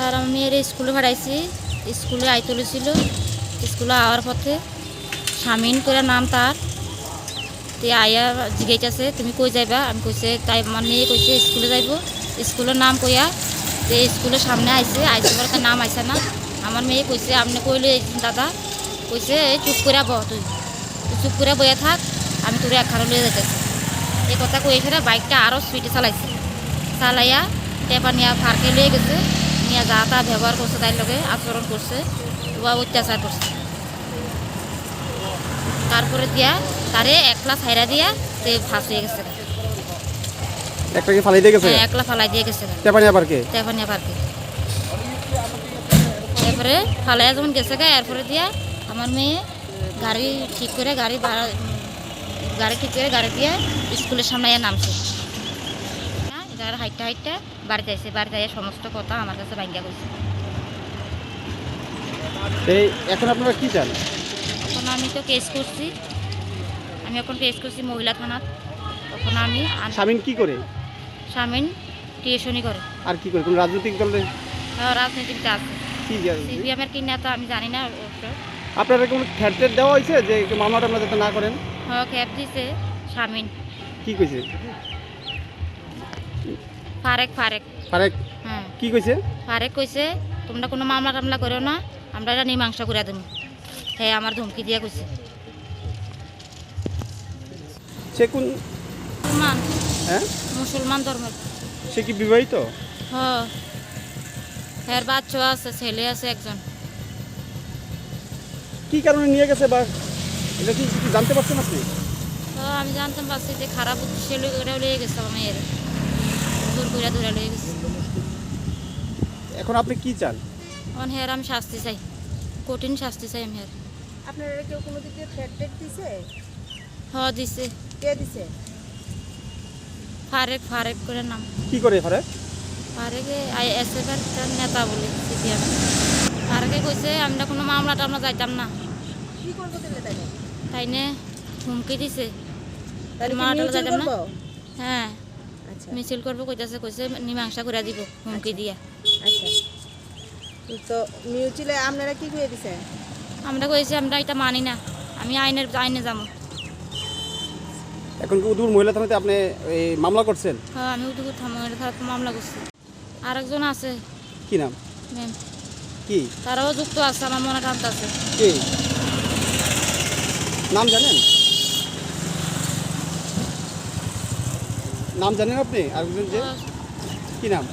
Sir আমি মেয়ের স্কুলে পাঠাইছি, স্কুলে আইতলে ছিল, স্কুলে আওয়ার পথে স্বামীন করে নাম তার, তে আয়া জিজ্ঞাসা তুমি কই যাইবা, আমি কইছে তাই আমার মেয়ে কইছে স্কুলে যাইব, স্কুলের নাম কইয়া যে স্কুলের সামনে আইছে, আইসে পরে তার নাম আইসে না, আমার মেয়ে কইছে আপনি কইলে দাদা, কইছে চুপ করে বহ, তুই চুপ করে বইয়া থাক, আমি তোর একখানে লিয়ে যেতেছি। এই কথা কই এসে বাইকটা আরও স্পিডে চালাইছে, চালাইয়া টেপা নিয়ে ফারকে লিয়ে গেছে, নিয়ে যা তা ব্যবহার করছে, তাই লগে আচরণ করছে বা অত্যাচার করছে। তারপরে দিয়া তারে একলা ছাইরা দিয়া সে ফাঁস হয়ে গেছে, একটাকে ফালাই দিয়ে গেছে, একলা ফালাই দিয়ে গেছে টেপানিয়া পার্কে। টেপানিয়া পার্কে। এরপরে ফালাইয়া যখন গেছে গা, এরপরে দিয়া আমার মেয়ে গাড়ি ঠিক করে গাড়ি ঠিক করে গাড়ি দিয়ে স্কুলের সামনে নামছে, এবার হাইটটা হাইটটা বাড়িতে আসছে, বাড়িতে আইয়া সমস্ত কথা আমার কাছে ভাঙ্গা করছে। এই এখন আপনারা কি চান? তখন আমি তো কেস করছি, আমি এখন কেস করছি মহিলা থানাত। তখন আমি স্বামীন কি করে? স্বামীন টিউশনি করে। আর কি করে? কোন রাজনৈতিক দলে? রাজনীতিতে আছে, কি সিপিএমের কি নেতা আমি জানি না। আপনারা কোনো থ্রেট দেওয়া হয়েছে যে মামলাটা আপনারা যাতে না করেন? হ্যাঁ, ক্যাব দিছে স্বামীন। কি কইছে? ফারেক ফারেক ফারেক হ্যাঁ, কি কইছে? ফারেক কইছে তোমরা কোনো মামলা টামলা করো না, আমরা এটা মীমাংসা করে দেবো। হ্যাঁ, আমার ধমকি দিয়ে কইছে। সে কোন? মুসলমান। হ্যাঁ, মুসলমান ধর্মের। সে কি বিবাহিত? হ্যাঁ, এর বাচ্চা আছে, ছেলে আছে একজন। কি কারণে নিয়ে গেছে বা এটা কি জানতে পারছেন আপনি? তো আমি জানতাম পারছি যে খারাপ বুদ্ধি সে ওটাও লেগে গেছে আমার মেয়ের, জোর করে ধরে লেগে গেছে। এখন আপনি কি চান? এখন হের আমি শাস্তি চাই, কঠিন শাস্তি চাই আমি হের। আপনারা কেউ কোনো দিকে থ্রেট দিছে? হ্যাঁ দিছে। কে দিছে? ফারেক ফারেক করে নাম। কি করে ফারেক? ফারেকে এসএফের নেতা বলে সিপিএম। ফারেকে কইছে আমরা কোনো মামলা টামলা যাইতাম না, কি করবো দিলে তাই? তাই নে হুমকি দিছে তাহলে কি মামলা টামলা মিউচুয়াল যাইতাম না। করবো? হ্যাঁ, আচ্ছা মিছিল করবো কইতাছে, কইছে মীমাংসা করে দিব হুমকি দিয়া। আচ্ছা, তো মিউচুয়ালে আপনারা কি করে দিছে? আমরা কইছি আমরা এটা মানি না, আমি আইনে যাবো। এখন কি উদয়পুর মহিলা থানাতে আপনি এই মামলা করছেন? হ্যাঁ, আমি উদয়পুর মামলা করছি। আরেকজন আছে কি নাম? ম্যাম, কি তারাও যুক্ত আছে, আমার মনে টানতে আছে। কি নাম জানেন? নাম জানেন আপনি আরেকজন যে? কি নাম?